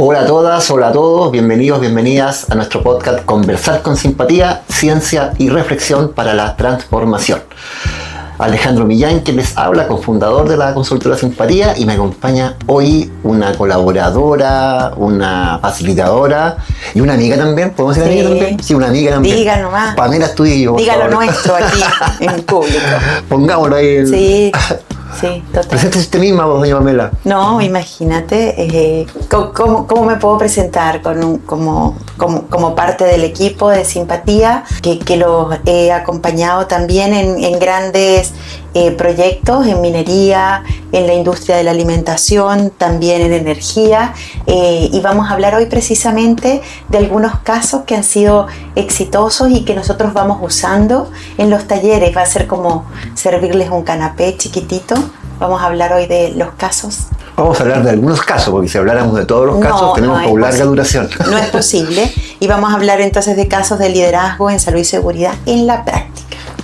Hola a todas, hola a todos, bienvenidos, bienvenidas a nuestro podcast Conversar con Simpatía, Ciencia y Reflexión para la Transformación. Alejandro Millán, quien les habla, cofundador de la consultora Simpatía, y me acompaña hoy una colaboradora, una facilitadora y una amiga también. ¿Podemos decir amiga también? Sí, una amiga también. Diga nomás. Pamela Estudillo. Diga lo nuestro aquí en público. Pongámoslo ahí. Sí, sí, total. Preséntese usted misma, vos, doña Pamela. No, imagínate, ¿cómo me puedo presentar como parte del equipo de Simpatía, que los he acompañado también en grandes proyectos, en minería, en la industria de la alimentación, también en energía, y vamos a hablar hoy precisamente de algunos casos que han sido exitosos y que nosotros vamos usando en los talleres. Va a ser como servirles un canapé chiquitito. Vamos a hablar hoy de los casos. Vamos a hablar de algunos casos, porque si habláramos de todos los casos tenemos una larga duración. No es posible. Y vamos a hablar entonces de casos de liderazgo en salud y seguridad en la práctica.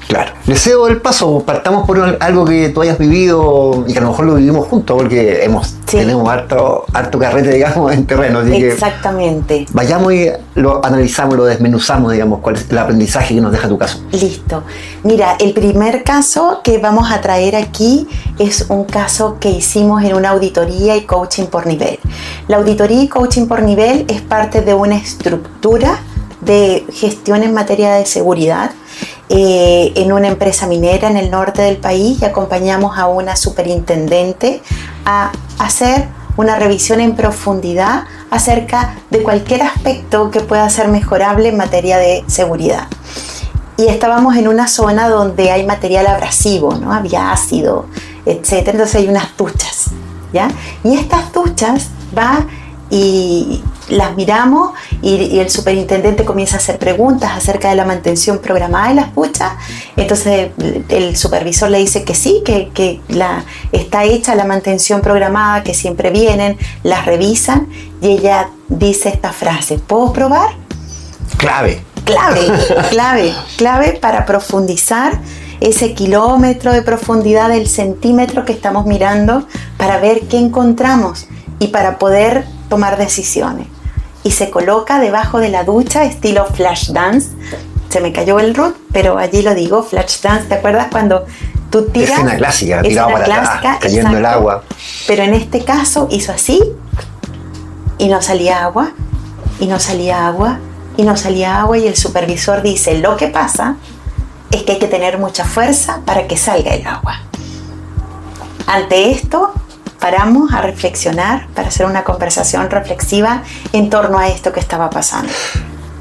Claro. Les cedo el paso, partamos por algo que tú hayas vivido y que a lo mejor lo vivimos juntos, porque tenemos harto carrete, digamos, en terreno. Así exactamente. Que vayamos y lo analizamos, lo desmenuzamos, digamos, cuál es el aprendizaje que nos deja tu caso. Listo. Mira, el primer caso que vamos a traer aquí es un caso que hicimos en una auditoría y coaching por nivel. La auditoría y coaching por nivel es parte de una estructura de gestión en materia de seguridad en una empresa minera en el norte del país, y acompañamos a una superintendente a hacer una revisión en profundidad acerca de cualquier aspecto que pueda ser mejorable en materia de seguridad. Y estábamos en una zona donde hay material abrasivo, ¿no? Había ácido, etc. Entonces hay unas duchas, ¿ya? Y estas duchas y las miramos y el superintendente comienza a hacer preguntas acerca de la mantención programada de las duchas. Entonces el supervisor le dice que sí, que está hecha la mantención programada, que siempre vienen, las revisan, y ella dice esta frase: ¿puedo probar? Clave Para profundizar ese kilómetro de profundidad del centímetro que estamos mirando, para ver qué encontramos y para poder tomar decisiones. Y se coloca debajo de la ducha, estilo flash dance. Se me cayó el root, pero allí lo digo, flash dance. ¿Te acuerdas cuando tú tiras? Escena clásica, tirado para atrás, cayendo exacto, el agua. Pero en este caso hizo así, y no salía agua, y no salía agua, y no salía agua, y el supervisor dice: lo que pasa es que hay que tener mucha fuerza para que salga el agua. Ante esto, paramos a reflexionar para hacer una conversación reflexiva en torno a esto que estaba pasando.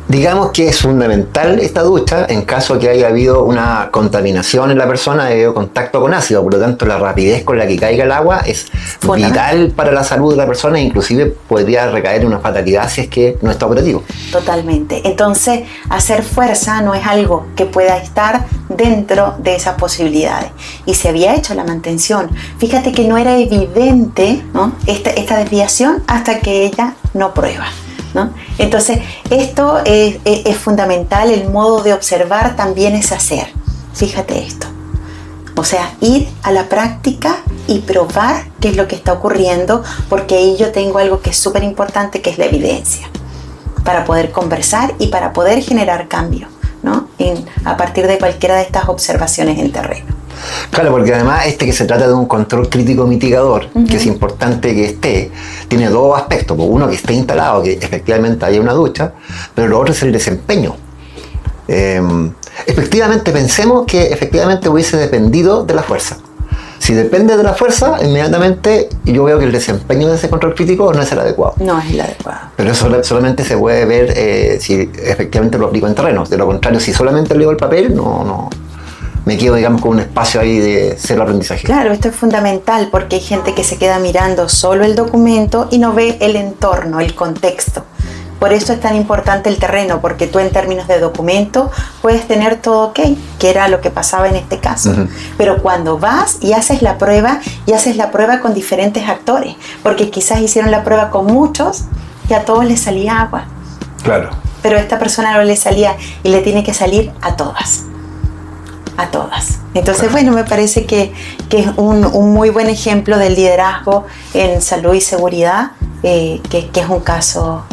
Digamos que es fundamental esta ducha en caso de que haya habido una contaminación en la persona debido a contacto con ácido. Por lo tanto, la rapidez con la que caiga el agua es vital para la salud de la persona, e inclusive podría recaer en una fatalidad si es que no está operativo. Totalmente. Entonces, hacer fuerza no es algo que pueda estar dentro de esas posibilidades. Y se había hecho la mantención. Fíjate que no era evidente, ¿no?, esta desviación hasta que ella no prueba, ¿no? Entonces, esto es fundamental. El modo de observar también es hacer. Fíjate esto. O sea, ir a la práctica y probar qué es lo que está ocurriendo, porque ahí yo tengo algo que es súper importante, que es la evidencia, para poder conversar y para poder generar cambio, ¿no?, a partir de cualquiera de estas observaciones en terreno. Claro, porque además que se trata de un control crítico mitigador, que es importante que tiene dos aspectos. Uno, que esté instalado, que efectivamente haya una ducha, pero lo otro es el desempeño. Efectivamente, pensemos que efectivamente hubiese dependido de la fuerza. Si depende de la fuerza, inmediatamente yo veo que el desempeño de ese control crítico no es el adecuado. No es el adecuado. Pero eso solamente se puede ver si efectivamente lo aplico en terreno. De lo contrario, si solamente leo el papel, no me quedo, digamos, con un espacio ahí de cero aprendizaje. Claro, esto es fundamental, porque hay gente que se queda mirando solo el documento y no ve el entorno, el contexto. Por eso es tan importante el terreno, porque tú en términos de documento puedes tener todo ok, que era lo que pasaba en este caso. Pero cuando vas y haces la prueba con diferentes actores, porque quizás hicieron la prueba con muchos y a todos les salía agua. Claro. Pero a esta persona no le salía, y le tiene que salir a todas. Entonces, bueno, me parece que es un muy buen ejemplo del liderazgo en salud y seguridad, que es un caso,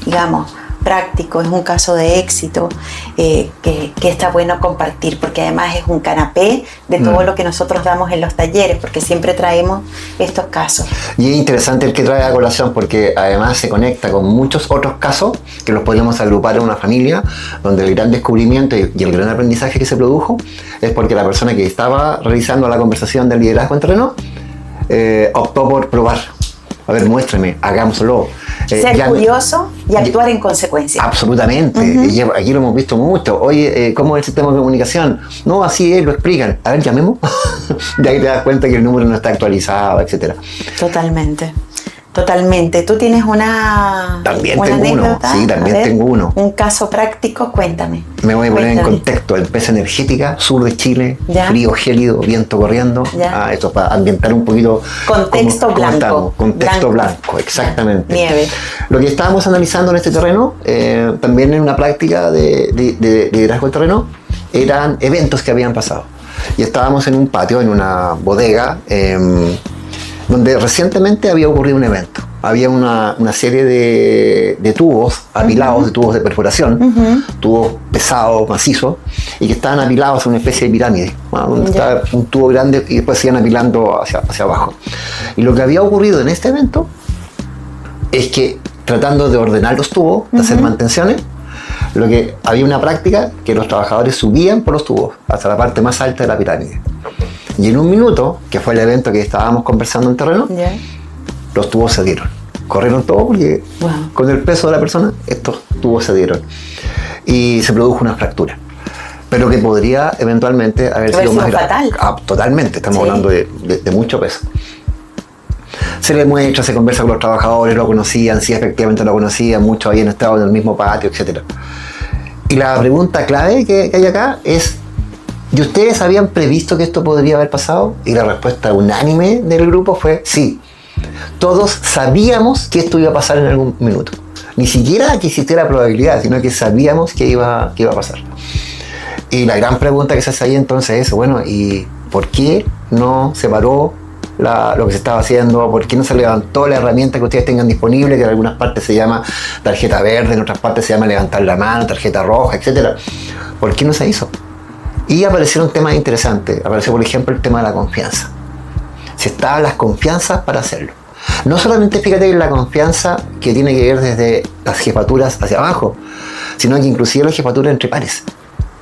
digamos, práctico, es un caso de éxito, que está bueno compartir, porque además es un canapé de todo lo que nosotros damos en los talleres, porque siempre traemos estos casos. Y es interesante el que trae a colación, porque además se conecta con muchos otros casos que los podemos agrupar en una familia, donde el gran descubrimiento y el gran aprendizaje que se produjo es porque la persona que estaba realizando la conversación del liderazgo en terreno optó por probar. A ver, muéstrame, hagámoslo. Ser curioso y actuar en consecuencia. Absolutamente. Y aquí lo hemos visto mucho. Oye, ¿cómo es el sistema de comunicación? No, así es, lo explican. A ver, llamemos. De ahí te das cuenta que el número no está actualizado, etc. Totalmente. Totalmente. ¿Tú tienes una También tengo anécdota? Uno. Sí, también tengo uno. Un caso práctico, cuéntame. Me voy a poner en contexto. Empresa energética, sur de Chile, ¿Ya? Frío, gélido, viento corriendo. Esto para ambientar un poquito. Contexto blanco. Contexto blanco, exactamente. Nieve. Lo que estábamos analizando en este terreno, también en una práctica de liderazgo de terreno, eran eventos que habían pasado. Y estábamos en un patio, en una bodega, donde recientemente había ocurrido un evento. Había una serie de tubos apilados, de tubos de perforación, tubos pesados, macizos, y que estaban apilados en una especie de pirámide, ¿no? Donde estaba un tubo grande y después se iban apilando hacia abajo. Y lo que había ocurrido en este evento es que, tratando de ordenar los tubos, de hacer mantenciones, lo que había una práctica que los trabajadores subían por los tubos hasta la parte más alta de la pirámide. Y en un minuto, que fue el evento que estábamos conversando en terreno, los tubos se dieron. Corrieron todos porque con el peso de la persona, estos tubos se dieron. Y se produjo una fractura. Pero que podría eventualmente haber sido más grave. Totalmente, estamos hablando de mucho peso. Se le muestra, se conversa con los trabajadores, lo conocían, sí, efectivamente lo conocían, muchos habían estado en el mismo patio, etc. Y la pregunta clave que hay acá es: ¿y ustedes habían previsto que esto podría haber pasado? Y la respuesta unánime del grupo fue sí. Todos sabíamos que esto iba a pasar en algún minuto. Ni siquiera que existiera probabilidad, sino que sabíamos que iba a pasar. Y la gran pregunta que se hace ahí entonces es, bueno, ¿y por qué no se paró lo que se estaba haciendo? ¿Por qué no se levantó la herramienta que ustedes tengan disponible, que en algunas partes se llama tarjeta verde, en otras partes se llama levantar la mano, tarjeta roja, etcétera? ¿Por qué no se hizo? Y aparecieron temas interesantes. Apareció, por ejemplo, el tema de la confianza. Si estaban las confianzas para hacerlo. No solamente, fíjate, la confianza que tiene que ver desde las jefaturas hacia abajo, sino que inclusive la jefatura entre pares.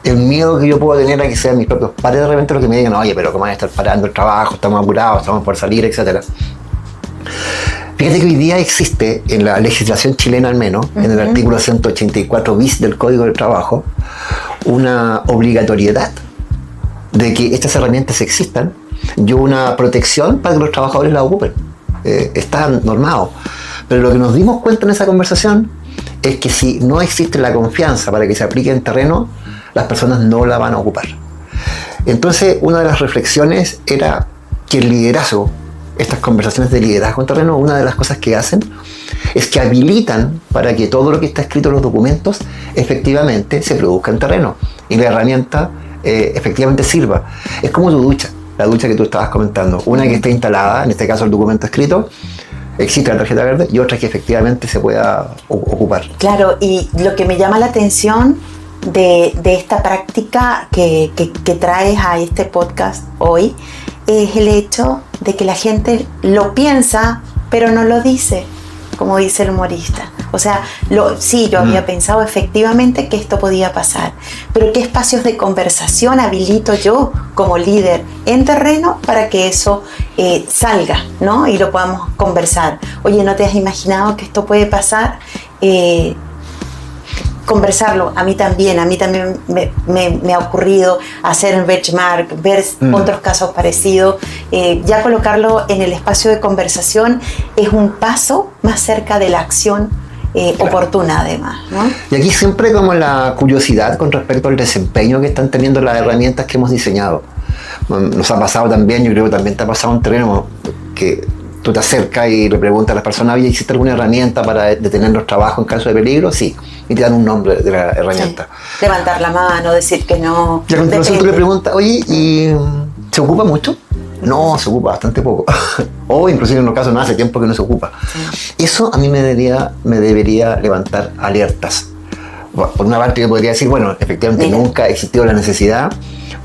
El miedo que yo puedo tener a que sean mis propios pares de repente los que me digan, oye, pero ¿cómo van a estar parando el trabajo? Estamos apurados, estamos por salir, etc. Fíjate que hoy día existe, en la legislación chilena al menos, en el artículo 184 bis del Código del Trabajo, una obligatoriedad de que estas herramientas existan y una protección para que los trabajadores las ocupen. Está normado. Pero lo que nos dimos cuenta en esa conversación es que si no existe la confianza para que se aplique en terreno, las personas no la van a ocupar. Entonces, una de las reflexiones era que el liderazgo, estas conversaciones de liderazgo en terreno, una de las cosas que hacen es que habilitan para que todo lo que está escrito en los documentos efectivamente se produzca en terreno y la herramienta efectivamente sirva. Es como tu ducha, la ducha que tú estabas comentando, una que está instalada, en este caso el documento escrito, existe la tarjeta verde, y otra que efectivamente se pueda ocupar. Claro, y lo que me llama la atención de esta práctica que traes a este podcast hoy es el hecho de que la gente lo piensa, pero no lo dice, como dice el humorista. O sea, sí, yo había pensado efectivamente que esto podía pasar, pero ¿qué espacios de conversación habilito yo como líder en terreno para que eso salga, ¿no? Y lo podamos conversar. Oye, ¿no te has imaginado que esto puede pasar? Conversarlo, a mí también me ha ocurrido hacer un benchmark, ver otros casos parecidos, ya colocarlo en el espacio de conversación es un paso más cerca de la acción oportuna además, ¿no? Y aquí siempre como la curiosidad con respecto al desempeño que están teniendo las herramientas que hemos diseñado. Nos ha pasado también, yo creo que también te ha pasado un terreno que tú te acercas y le preguntas a las personas, oye, ¿existe alguna herramienta para detener los trabajos en caso de peligro? Sí, y te dan un nombre de la herramienta. Sí. Levantar la mano, decir que no. Y a continuación tú le preguntas, oye, ¿y se ocupa mucho? No, se ocupa bastante poco. O inclusive en los casos no hace tiempo que no se ocupa. Sí. Eso a mí me debería levantar alertas. Por una parte yo podría decir, bueno, efectivamente nunca ha existido la necesidad,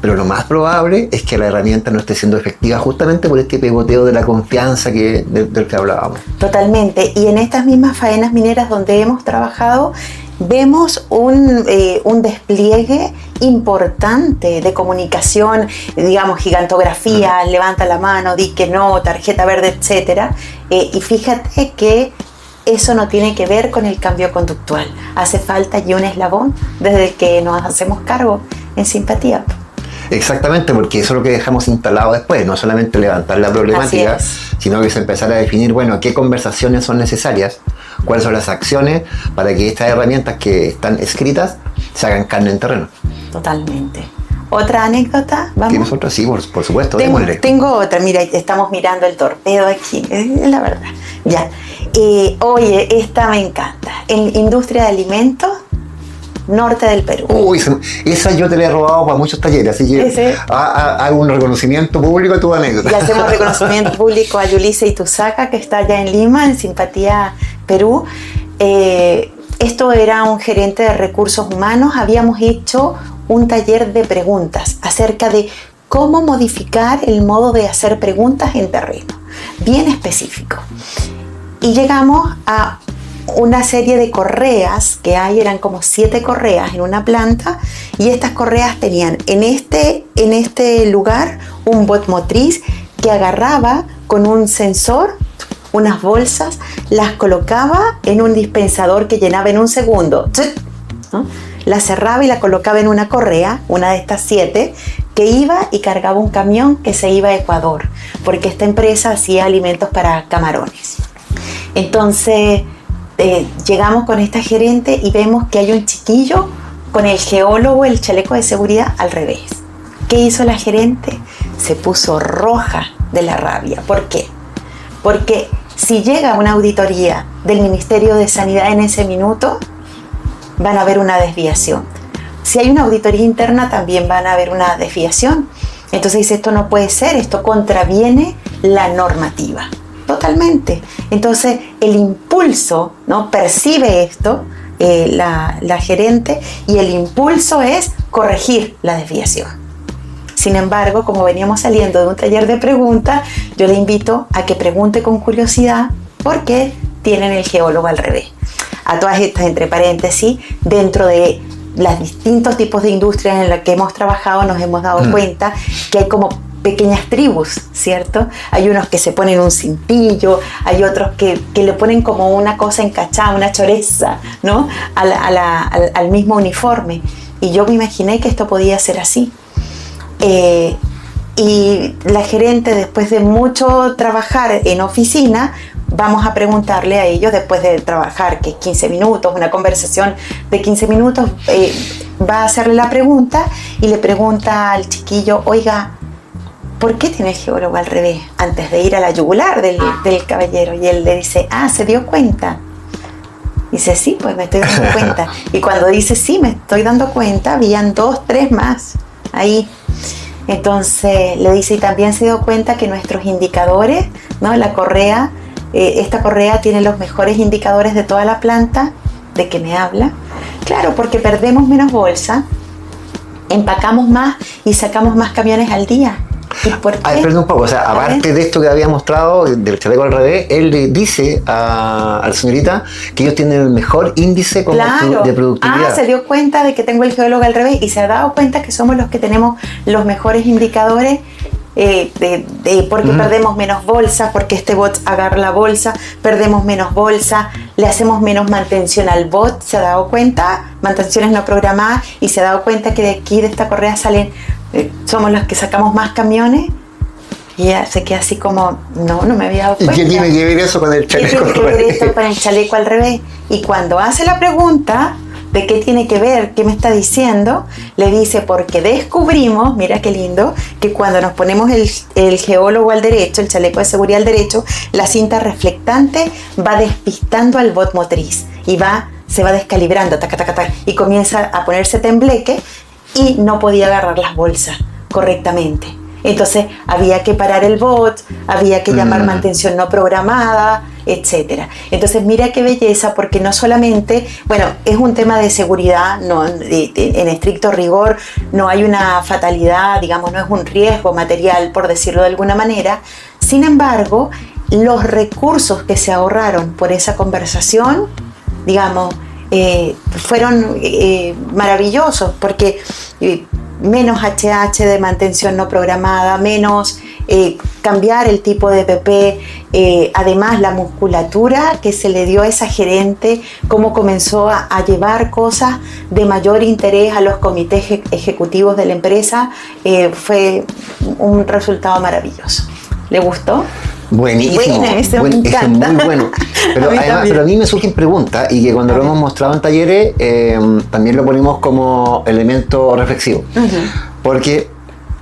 pero lo más probable es que la herramienta no esté siendo efectiva justamente por este pegoteo de la confianza del que hablábamos. Totalmente. Y en estas mismas faenas mineras donde hemos trabajado, vemos un despliegue importante de comunicación, digamos, gigantografía, levanta la mano, di que no, tarjeta verde, etcétera. Y fíjate que eso no tiene que ver con el cambio conductual. Hace falta allí un eslabón desde que nos hacemos cargo en simpatía. Exactamente, porque eso es lo que dejamos instalado después, no solamente levantar la problemática, sino que es empezar a definir, bueno, qué conversaciones son necesarias, cuáles son las acciones para que estas herramientas que están escritas se hagan carne en terreno. Totalmente. ¿Otra anécdota? ¿Vamos? ¿Tienes otra? Sí, por supuesto, démosle. Tengo otra, mira, estamos mirando el torpedo aquí, es la verdad. Ya. Oye, esta me encanta. En industria de alimentos, norte del Perú. Uy, esa yo te la he robado para muchos talleres, así que hago un reconocimiento público a tu anécdota. Le hacemos reconocimiento público a Yulisa Ituzaga, que está allá en Lima, en Simpatía Perú. Esto era un gerente de recursos humanos. Habíamos hecho un taller de preguntas acerca de cómo modificar el modo de hacer preguntas en terreno, bien específico. Y llegamos a una serie de correas que hay, eran como 7 correas en una planta, y estas correas tenían en este lugar un bot motriz que agarraba con un sensor unas bolsas, las colocaba en un dispensador que llenaba en un segundo, ¿no? La cerraba y la colocaba en una correa, una de estas 7, que iba y cargaba un camión que se iba a Ecuador, porque esta empresa hacía alimentos para camarones. Entonces llegamos con esta gerente y vemos que hay un chiquillo con el geólogo, el chaleco de seguridad al revés. ¿Qué hizo la gerente? Se puso roja de la rabia. ¿Por qué? Porque si llega una auditoría del Ministerio de Sanidad en ese minuto, van a haber una desviación. Si hay una auditoría interna, también van a haber una desviación. Entonces dice, esto no puede ser, esto contraviene la normativa. Totalmente. Entonces el impulso, ¿no? Percibe esto la gerente, y el impulso es corregir la desviación. Sin embargo, como veníamos saliendo de un taller de preguntas, yo le invito a que pregunte con curiosidad por qué tienen el geólogo al revés. A todas estas, entre paréntesis, dentro de los distintos tipos de industrias en las que hemos trabajado, nos hemos dado cuenta que hay como pequeñas tribus, ¿cierto? Hay unos que se ponen un cintillo, hay otros que le ponen como una cosa encachada, una choreza, ¿no? Al mismo uniforme. Y yo me imaginé que esto podía ser así. Y la gerente, después de mucho trabajar en oficina, vamos a preguntarle a ellos, después de trabajar, que 15 minutos, una conversación de 15 minutos, va a hacerle la pregunta y le pregunta al chiquillo, oiga, ¿por qué tiene el geólogo al revés? Antes de ir a la yugular del caballero. Y él le dice, ¿se dio cuenta? Dice, sí, pues me estoy dando cuenta. Y cuando dice, sí, me estoy dando cuenta, habían 2, 3 más ahí. Entonces le dice, y también se dio cuenta que nuestros indicadores, ¿no? La correa, esta correa tiene los mejores indicadores de toda la planta. ¿De qué me habla? Claro, porque perdemos menos bolsa, empacamos más y sacamos más camiones al día. Perdón un poco, o sea, aparte de esto que había mostrado, del chaleco al revés, él le dice a la señorita que ellos tienen el mejor índice de productividad. Se dio cuenta de que tengo el geólogo al revés y se ha dado cuenta que somos los que tenemos los mejores indicadores porque perdemos menos bolsa, porque este bot agarra la bolsa, perdemos menos bolsa, le hacemos menos mantención al bot, se ha dado cuenta, mantenciones no programadas, y se ha dado cuenta que de aquí, de esta correa, salen, somos los que sacamos más camiones. Y ella se queda así como, no me había dado cuenta. ¿Y qué tiene que ver eso con el chaleco al revés? ¿Qué tiene que ver esto con el chaleco al revés? Y cuando hace la pregunta, ¿de qué tiene que ver? ¿Qué me está diciendo? Le dice, porque descubrimos, mira qué lindo, que cuando nos ponemos el geólogo al derecho, el chaleco de seguridad al derecho, la cinta reflectante va despistando al bot motriz y se va descalibrando, taca, taca, taca, y comienza a ponerse tembleque y no podía agarrar las bolsas correctamente. Entonces había que parar el bot, había que llamar mantención no programada, etc. Entonces mira qué belleza, porque no solamente, bueno, es un tema de seguridad, no, en estricto rigor no hay una fatalidad, digamos, no es un riesgo material, por decirlo de alguna manera. Sin embargo, los recursos que se ahorraron por esa conversación, digamos, fueron maravillosos, porque menos HH de mantención no programada, menos cambiar el tipo de PP, además la musculatura que se le dio a esa gerente, cómo comenzó a llevar cosas de mayor interés a los comités ejecutivos de la empresa, fue un resultado maravilloso. ¿Le gustó? Buenísimo, Bueno, ese me es encanta. muy bueno. Pero a mí me surgen preguntas, y que cuando lo hemos mostrado en talleres también lo ponemos como elemento reflexivo. Porque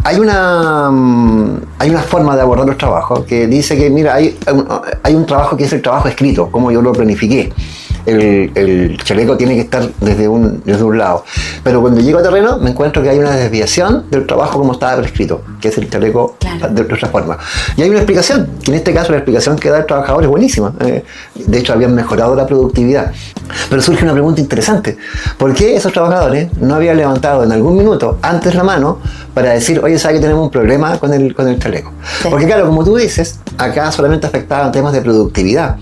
hay una forma de abordar los trabajos que dice que, mira, hay un trabajo que es el trabajo escrito, como yo lo planifiqué. El chaleco tiene que estar desde un lado. Pero cuando llego a terreno me encuentro que hay una desviación del trabajo como estaba prescrito, que es el chaleco de otra forma. Y hay una explicación, que en este caso la explicación que da el trabajador es buenísima. De hecho, habían mejorado la productividad. Pero surge una pregunta interesante. ¿Por qué esos trabajadores no habían levantado en algún minuto antes la mano para decir, oye, ¿sabes que tenemos un problema con el chaleco? Sí. Porque claro, como tú dices, acá solamente afectaban temas de productividad.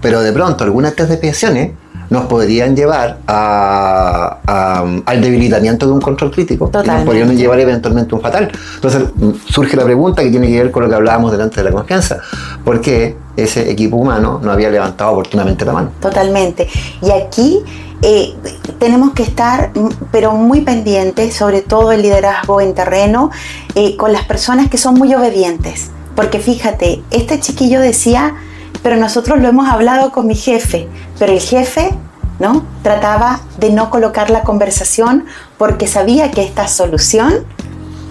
Pero de pronto algunas desviaciones nos podrían llevar al debilitamiento de un control crítico. Totalmente. Y nos podrían llevar eventualmente a un fatal. Entonces surge la pregunta que tiene que ver con lo que hablábamos delante de la confianza. ¿Por qué ese equipo humano no había levantado oportunamente la mano? Totalmente. Y aquí tenemos que estar, pero muy pendientes, sobre todo el liderazgo en terreno, con las personas que son muy obedientes. Porque fíjate, este chiquillo decía, pero nosotros lo hemos hablado con mi jefe, pero el jefe, ¿no?, trataba de no colocar la conversación porque sabía que esta solución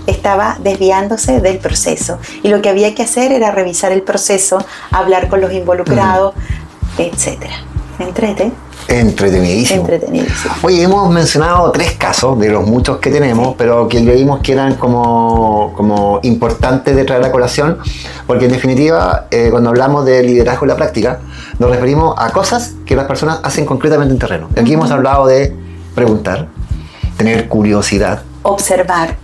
estaba desviándose del proceso, y lo que había que hacer era revisar el proceso, hablar con los involucrados, etcétera. Entretenidísimo. Oye, hemos mencionado 3 casos de los muchos que tenemos, pero que creímos que eran como importantes de traer a colación, porque en definitiva, cuando hablamos de liderazgo en la práctica, nos referimos a cosas que las personas hacen concretamente en terreno. Aquí hemos hablado de preguntar, tener curiosidad, observar.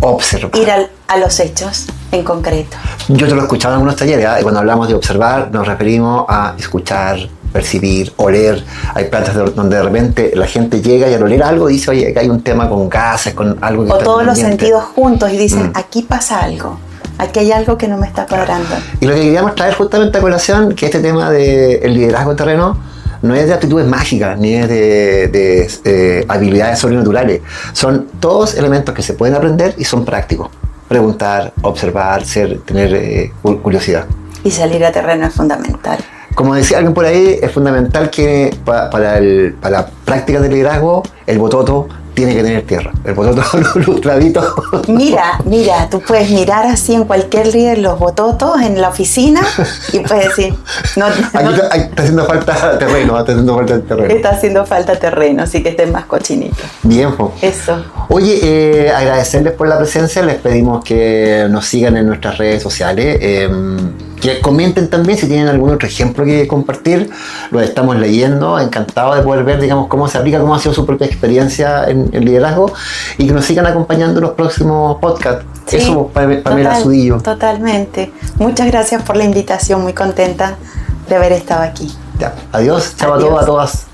Ir a los hechos en concreto. Yo te lo he escuchado en algunos talleres, y cuando hablamos de observar nos referimos a escuchar, percibir, oler. Hay plantas donde de repente la gente llega y al oler algo dice, oye, acá hay un tema con gases, con algo que o está todos los sentidos juntos y dicen, aquí pasa algo, aquí hay algo que no me está cuadrando. Y lo que queríamos traer justamente a colación, que este tema del liderazgo en terreno no es de aptitudes mágicas, ni es de habilidades sobrenaturales. Son todos elementos que se pueden aprender y son prácticos. Preguntar, observar, tener curiosidad. Y salir a terreno es fundamental. Como decía alguien por ahí, es fundamental que para la práctica del liderazgo, el bototo tiene que tener tierra. El bototo lustradito. Mira, tú puedes mirar así en cualquier líder los bototos en la oficina y puedes decir, está haciendo falta terreno, Está haciendo falta terreno, así que estén más cochinitos. Bien, po. Eso. Oye, agradecerles por la presencia, les pedimos que nos sigan en nuestras redes sociales, que comenten también si tienen algún otro ejemplo que compartir, lo estamos leyendo, encantado de poder ver, digamos, cómo se aplica, cómo ha sido su propia experiencia en liderazgo, y que nos sigan acompañando en los próximos podcasts. Sí, eso, Pamela Zudillo. Totalmente. Muchas gracias por la invitación, muy contenta de haber estado aquí. Ya. Adiós, chao a todos, a todas.